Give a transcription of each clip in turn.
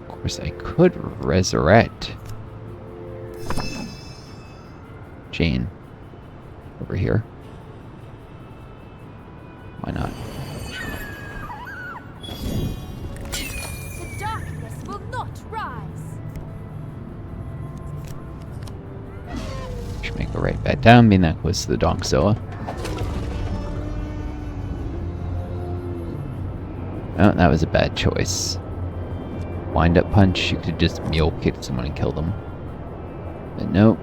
Of course, I could resurrect Jane over here. Why not? The darkness will not rise. Should make her right back down, being that close to the Donkzilla. Oh, that was a bad choice. Wind-up punch, you could just mule kick someone and kill them. But nope.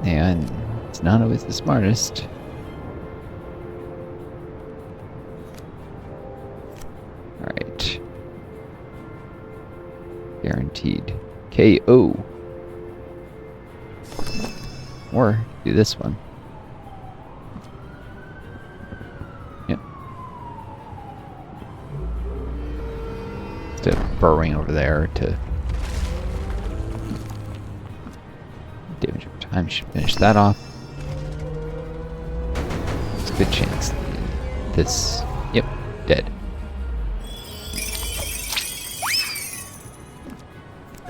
And it's not always the smartest. Alright. Guaranteed KO. Or do this one. Yep. Instead of burrowing over there to damage over time, should finish that off. It's a good chance. This, yep, dead.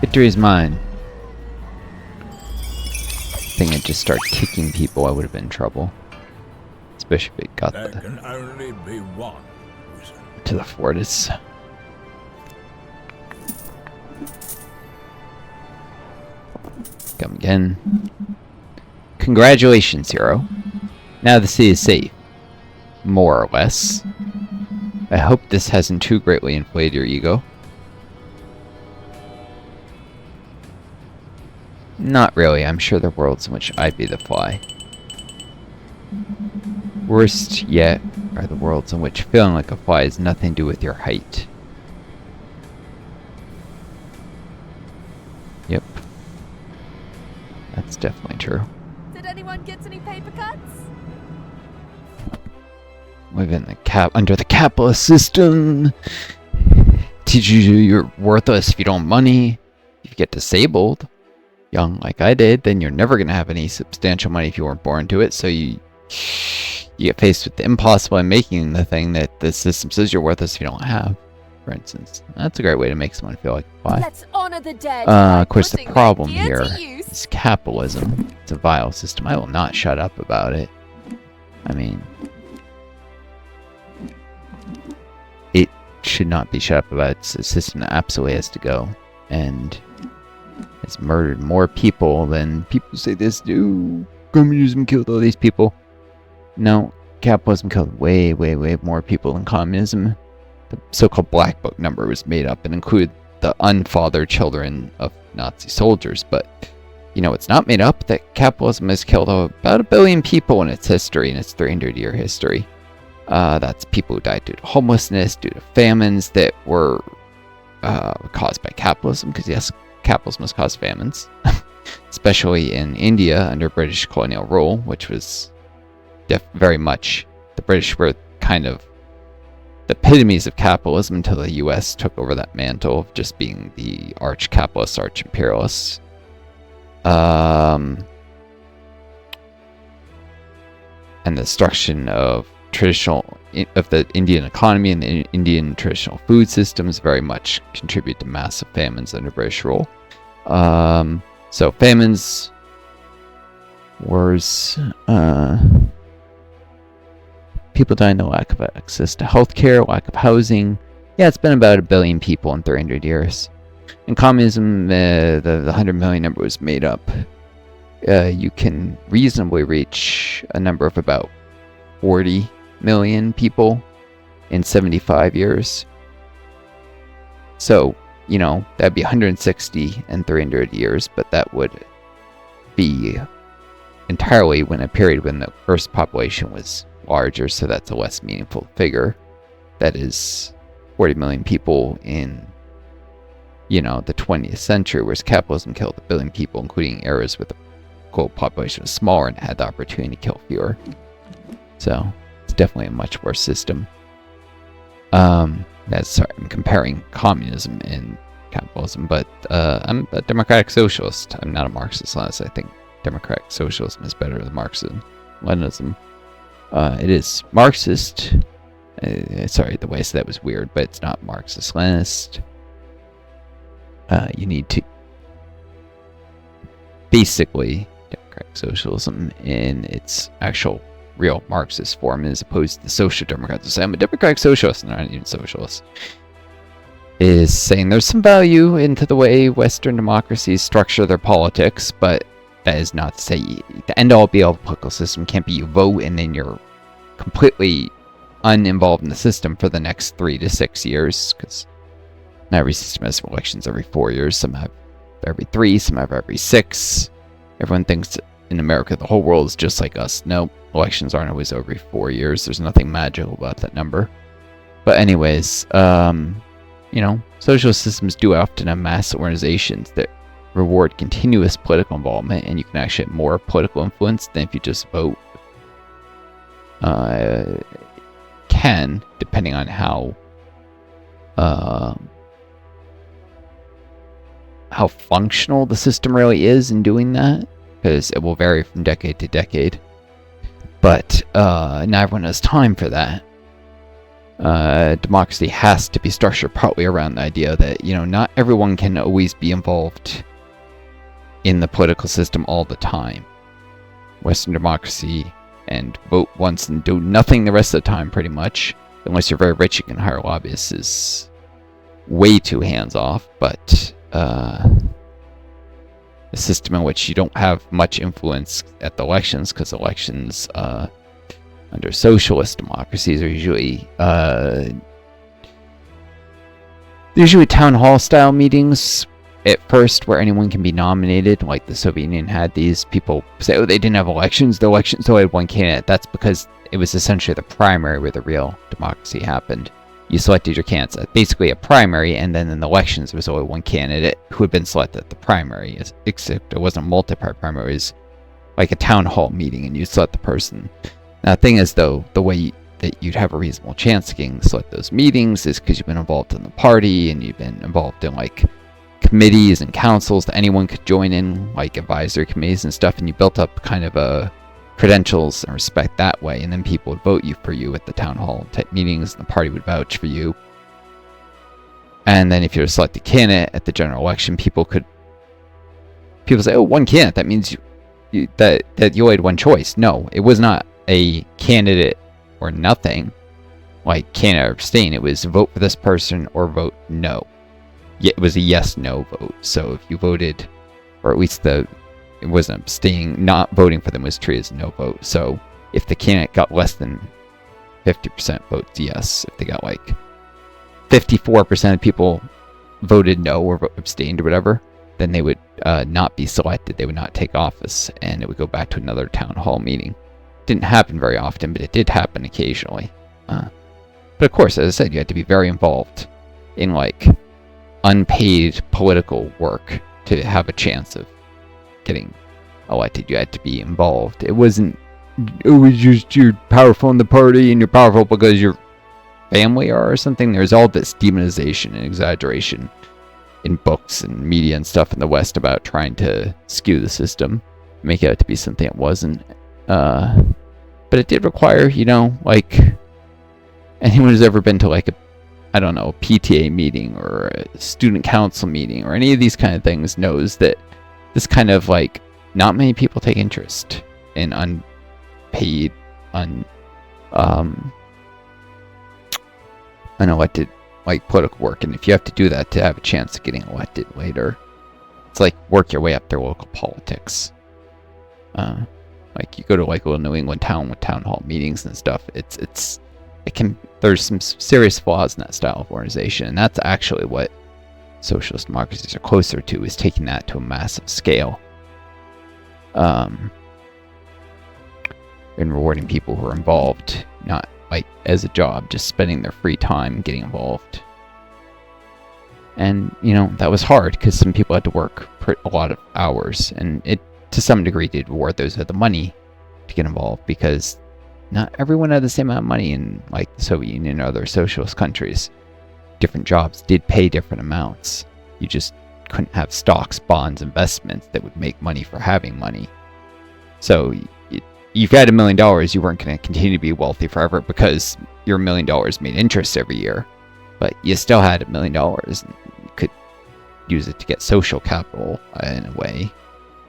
Victory is mine. I think I'd just start kicking people, I would have been in trouble. Especially if it got There can only be one wizard. to the fortress. Come again. Congratulations, hero. Now the city is safe. More or less. I hope this hasn't too greatly inflated your ego. Not really. I'm sure there are worlds in which I'd be the fly. Worst yet are the worlds in which feeling like a fly has nothing to do with your height. Yep. That's definitely true. Did anyone get any paper cuts? Within the under the capitalist system, teaches you you're worthless if you don't have money. If you get disabled, young like I did, then you're never gonna have any substantial money if you weren't born to it. So you get faced with the impossible in making the thing that the system says you're worthless if you don't have. For instance, that's a great way to make someone feel like why. Let's honor the dead. Of course, the putting problem my gear here to use. is capitalism. It's a vile system. I will not shut up about it. I mean, it should not be shut up about it. It's a system that absolutely has to go. And it's murdered more people than people say this do. Communism killed all these people. No, capitalism killed way, way, way more people than communism. The so-called Black Book number was made up and included the unfathered children of Nazi soldiers. But, you know, it's not made up that capitalism has killed about 1 billion people in its history, in its 300-year history. That's people who died due to homelessness, due to famines that were caused by capitalism, because yes, capitalism has caused famines, especially in India under British colonial rule, which was very much, the British were kind of the epitomes of capitalism until the US took over that mantle of just being the arch-capitalist, arch-imperialists. And the destruction of the Indian economy and the Indian traditional food systems very much contribute to massive famines under British rule. So famines, wars, people dying, the lack of access to healthcare, lack of housing. Yeah, it's been about 1 billion people in 300 years. In communism, the 100 million number was made up. You can reasonably reach a number of about 40 million people in 75 years. So, you know, that'd be 160 in 300 years, but that would be entirely when a period when the Earth's population was larger, so that's a less meaningful figure. That is 40 million people in, you know, the 20th century, whereas capitalism killed 1 billion people, including eras where the global population was smaller and had the opportunity to kill fewer. So it's definitely a much worse system. I'm comparing communism and capitalism, but I'm a democratic socialist. I'm not a Marxist unless I think democratic socialism is better than Marxism, Leninism. It is Marxist. Sorry, the way I said that was weird, but it's not Marxist-Leninist. You need to basically democratic socialism in its actual real Marxist form, as opposed to the social democrats who say I'm a democratic socialist, and they're not even socialists, is saying there's some value into the way Western democracies structure their politics, but that is not to say the end-all be-all political system can't be you vote and then you're completely uninvolved in the system for the next 3 to 6 years, because not every system has elections every 4 years. Some have every 3, some have every 6. Everyone thinks in America the whole world is just like us. No, elections aren't always every 4 years. There's nothing magical about that number. But anyways, socialist systems do often have mass organizations that reward continuous political involvement, and you can actually have more political influence than if you just vote. Can, depending on how functional the system really is in doing that, because it will vary from decade to decade. But not everyone has time for that. Democracy has to be structured partly around the idea that, not everyone can always be involved in the political system all the time. Western democracy and vote once and do nothing the rest of the time, pretty much, unless you're very rich, you can hire lobbyists, is way too hands-off. But a system in which you don't have much influence at the elections, because elections under socialist democracies are usually town hall style meetings at first, where anyone can be nominated. Like the Soviet Union had these people say, oh, they didn't have elections, the elections only had one candidate. That's because it was essentially the primary where the real democracy happened. You selected your candidates, basically a primary, and then in the elections there was only one candidate who had been selected at the primary, except it wasn't a multi-party primary. It was like a town hall meeting, and you select the person. Now the thing is, though, the way that you'd have a reasonable chance of getting to select those meetings is because you've been involved in the party, and you've been involved in like committees and councils that anyone could join in, like advisory committees and stuff, and you built up kind of a credentials and respect that way, and then people would vote for you at the town hall type meetings, and the party would vouch for you. And then if you're a selected candidate at the general election, people say, oh, one candidate, that means that you had one choice. No, it was not a candidate or nothing, like candidate or abstain. It was vote for this person or vote no. It was a yes/no vote. So if you voted, or at least it wasn't abstaining, not voting for them was treated as a no vote. So if the candidate got less than 50% votes yes, if they got like 54% of people voted no or abstained or whatever, then they would not be selected. They would not take office, and it would go back to another town hall meeting. Didn't happen very often, but it did happen occasionally. But of course, as I said, you had to be very involved in like unpaid political work to have a chance of getting elected. You had to be involved. It was just you're powerful in the party and you're powerful because your family are or something. There's all this demonization and exaggeration in books and media and stuff in the West about trying to skew the system, make it out to be something it wasn't. But it did require, like anyone who's ever been to like a PTA meeting or a student council meeting or any of these kind of things knows that this kind of like not many people take interest in unpaid, unelected like political work. And if you have to do that to have a chance of getting elected later, it's like work your way up their local politics. Like you go to like a little New England town with town hall meetings and stuff. There's some serious flaws in that style of organization, and that's actually what socialist democracies are closer to, is taking that to a massive scale. And rewarding people who are involved, not like as a job, just spending their free time getting involved. And, that was hard because some people had to work a lot of hours, and it, to some degree, did reward those who had the money to get involved, because not everyone had the same amount of money in like the Soviet Union or other socialist countries. Different jobs did pay different amounts. You just couldn't have stocks, bonds, investments that would make money for having money. So you've had $1 million, you weren't going to continue to be wealthy forever because your $1 million made interest every year. But you still had $1 million, and you could use it to get social capital in a way,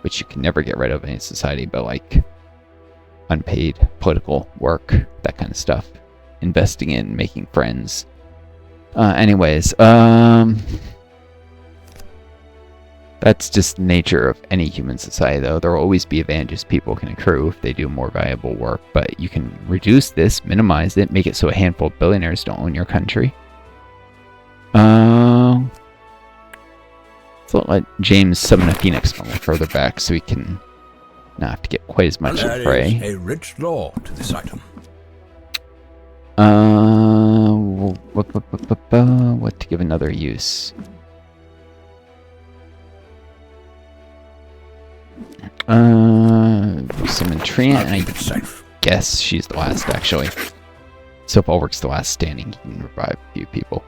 which you can never get rid of in any society, but like unpaid political work, that kind of stuff. Investing in making friends. Anyways, that's just the nature of any human society, though. There will always be advantages people can accrue if they do more valuable work, but you can reduce this, minimize it, make it so a handful of billionaires don't own your country. So let James summon a phoenix a little further back so he can not have to get quite as much of prey. There is a rich lore to this item. What to give another use? Summon Trina, and I Keep it safe. guess she's the last, actually. So if Ulrich's the last standing, he can revive a few people.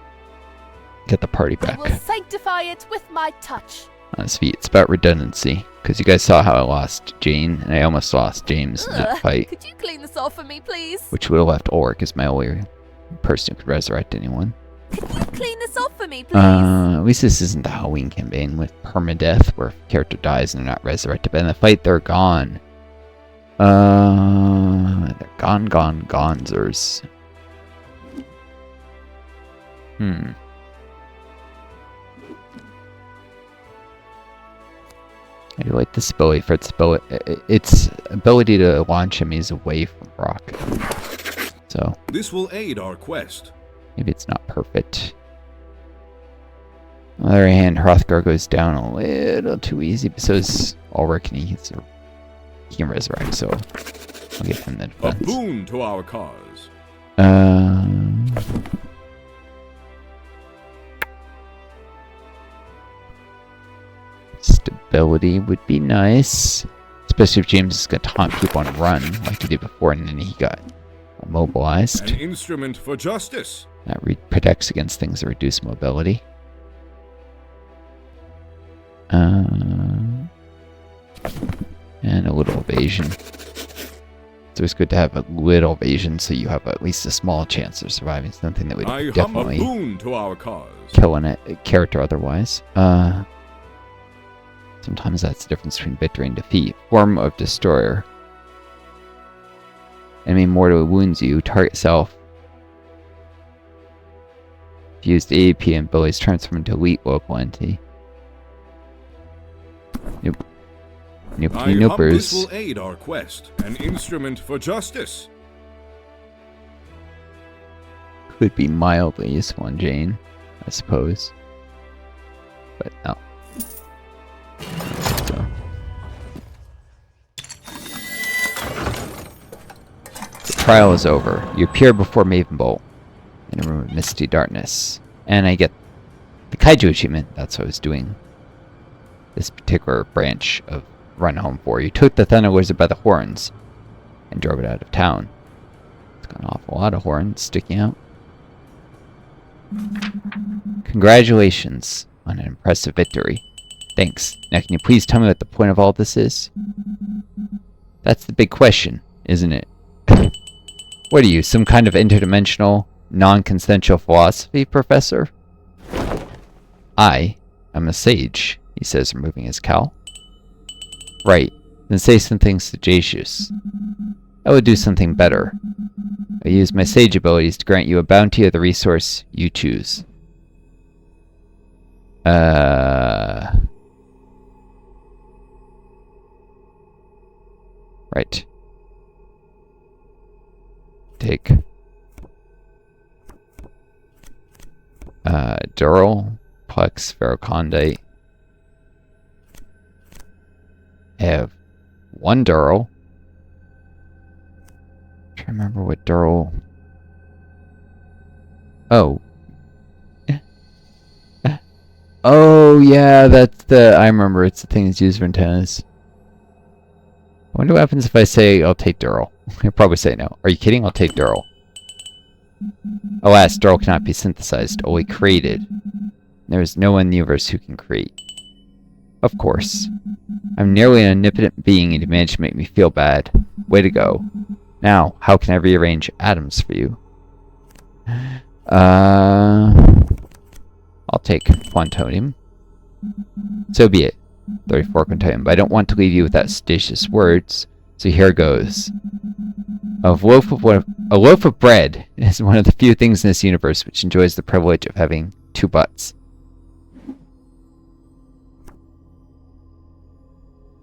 Get the party I back will sanctify it with my touch. on his feet. It's about redundancy, because you guys saw how I lost Jane, and I almost lost James in that fight, Could you clean this off for me, please? which would have left Ulrich as my only person who could resurrect anyone. Could you clean this off for me, please? At least this isn't the Halloween campaign with permadeath, where if a character dies and they're not resurrected, but in the fight they're gone. They're gonzers. I do like this ability for its ability to launch enemies away from rock. So This will aid our quest. maybe it's not perfect. On the other hand, Hrothgar goes down a little too easy, but so is Ulrich, and he can resurrect, so I'll give him the A defense. boon to our cause. Stability would be nice, especially if James is going to taunt people and run like he did before, and then he got immobilized. An instrument for justice. That protects against things that reduce mobility. And a little evasion. So it's good to have a little evasion so you have at least a small chance of surviving something that would I hum a definitely boon to our cause. kill a character otherwise. Sometimes that's the difference between victory and defeat. Form of Destroyer. Enemy mortally wounds you. Target self. If used AAP and abilities transform into elite local entity. Nope. I hope Nopers. this will aid our quest. An instrument for justice. Could be mildly useful on Jane, I suppose. But no. So. The trial is over. You appear before Mavenbolt in a room of misty darkness. And I get the Kaijuu achievement. That's what I was doing. This particular branch of Run Home for. You took the Thunder Lizard by the horns and drove it out of town. It's got an awful lot of horns sticking out. Congratulations on an impressive victory. Thanks. Now can you please tell me what the point of all this is? That's the big question, isn't it? What are you, some kind of interdimensional, non-consensual philosophy professor? I am a sage, he says, removing his cowl. Right. Then say some things sagacious. I would do something better. I use my sage abilities to grant you a bounty of the resource you choose. Right. Take Dural, Plex, Ferrocondite. I have one Dural. I'm trying to remember what Dural. Oh. Oh yeah, that's the. I remember. It's the thing that's used for antennas. I wonder what happens if I say I'll take Dural. He'll probably say no. Are you kidding? I'll take Dural. Alas, Dural cannot be synthesized, only created. There is no one in the universe who can create. Of course. I'm nearly an omnipotent being and you managed to make me feel bad. Way to go. Now, how can I rearrange atoms for you? I'll take quantonium. So be it. 34 quantonium. But I don't want to leave you without seditious words, so here goes. A loaf of bread is one of the few things in this universe which enjoys the privilege of having two butts.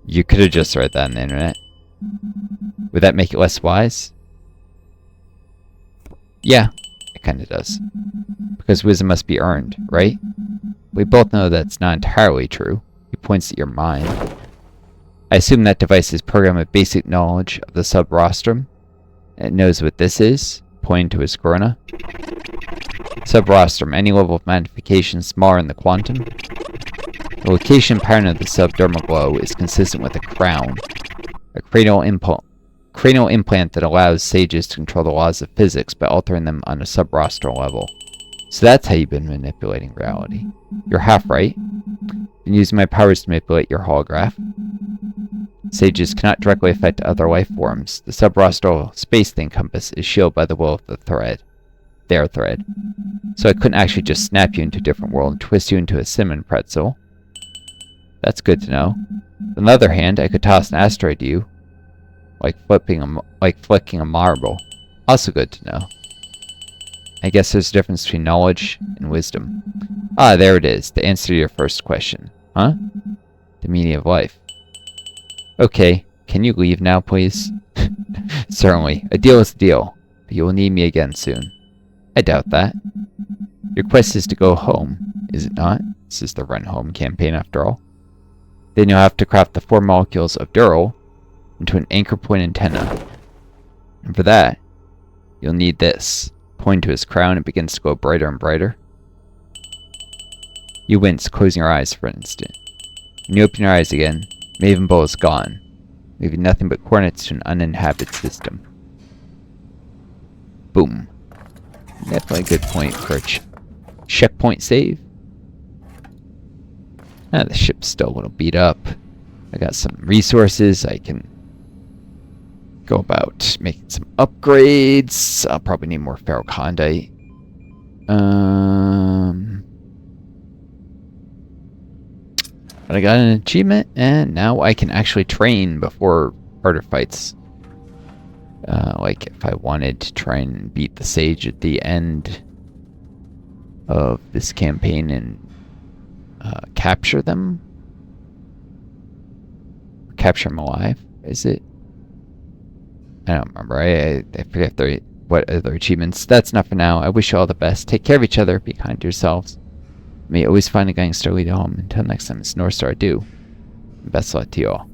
You could have just read that on the internet. Would that make it less wise? Yeah, it kinda does. Because wisdom must be earned, right? We both know that's not entirely true. He points at your mind. I assume that device is programmed with basic knowledge of the subrostrum. It knows what this is, pointing to his corona. Subrostrum, any level of magnification smaller than the quantum. The location pattern of the subdermal glow is consistent with a crown, a cranial implant that allows sages to control the laws of physics by altering them on a subrostral level. So that's how you've been manipulating reality. You're half right. Been using my powers to manipulate your holograph. Sages cannot directly affect other life forms. The subrostral space they encompass is shielded by the will of the thread. Their thread. So I couldn't actually just snap you into a different world and twist you into a cinnamon pretzel. That's good to know. On the other hand, I could toss an asteroid to you, like flicking a marble. Also good to know. I guess there's a difference between knowledge and wisdom. Ah, there it is. The answer to your first question. Huh? The meaning of life. Okay, can you leave now, please? Certainly. A deal is a deal, but you will need me again soon. I doubt that. Your quest is to go home, is it not? This is the Run Home campaign, after all. Then you'll have to craft the 4 molecules of Dural into an anchor point antenna. And for that, you'll need this. Pointing to his crown, it begins to glow brighter and brighter. You wince, closing your eyes for an instant. When you open your eyes again, Maven Bowl is gone, leaving nothing but coordinates to an uninhabited system. Boom. Definitely a good point for a checkpoint save. Ah, the ship's still a little beat up. I got some resources. I can go about making some upgrades. I'll probably need more ferrocondite. But I got an achievement, and now I can actually train before harder fights. Like if I wanted to try and beat the sage at the end of this campaign and capture them. Capture them alive, is it? I don't remember. I forget what other achievements. That's enough for now. I wish you all the best. Take care of each other. Be kind to yourselves. May you always find a gangster lead home. Until next time, it's Northstar. Do. Best of luck to you all.